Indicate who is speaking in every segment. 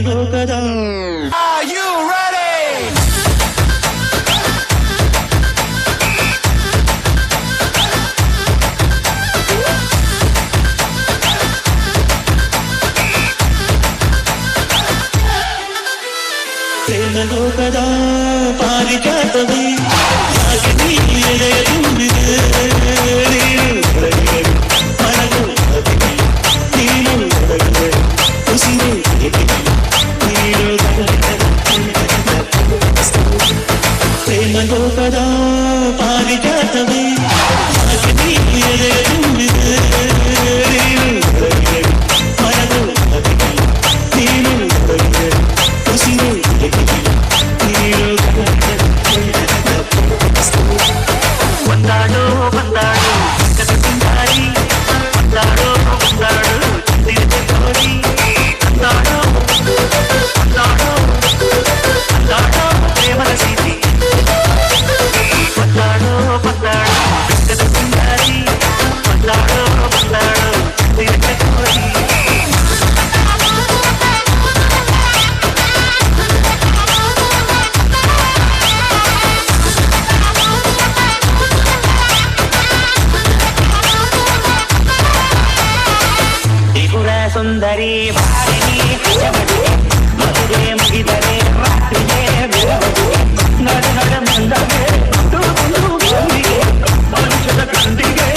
Speaker 1: ಲೋಕದ ಪ್ರೇಮ ಲೋಕದ ಪಾರಿಜಾತವೇ ಯಾಕೆ ನೀನು ಎದೆಯ ತುಂಬಿದೆ ಮನಗು ನೀನು ಉಸಿರೇ ನೀನು ಪ್ರೇಮ ಲೋಕದ ಪಾರಿಜಾತವೇ ಯಾಕೆ ನೀನು ಎದೆಯ ತುಂಬಿದೆ ಮನಗು ನೀನು ಉಸಿರೇ ಒಂದಾಡೋ ಒಂದಾಡೋ ಕಥೆಂದಾರಿ ಒಂದಾಡೋ ಒಂದಾಡೋ ಚಿಂತಿದೆ ತೋರಿ ಒಂದಾಡೋ ಒಂದಾಡೋ ಒಂದಾಡೋ ಪ್ರೇಮದ ಸೀತಿ ಒಂದಾಡೋ ಒಂದಾಡೋ ಕಥೆಂದಾರಿ ಒಂದಾಡೋ ಒಂದಾಡೋ ಚಿಂತಿದೆ ತೋರಿ ಸುಂದರಿ ಭಾರಿಣಿ ಹಜಮಡಿಗೆ ಮದುವೆ ಮುಗಿದರೆ ರಾತ್ರಿಗೆ ಬೆರಬದಿಗೆ ನಡು ನಡು ಮುಂದಗೆ ಬಂದಿಗೆ ಮನುಷ್ಯದ ಕಂದಿಗೆ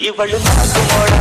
Speaker 1: ಇವಳು ನಾಲ್ಕು ಮೋಡ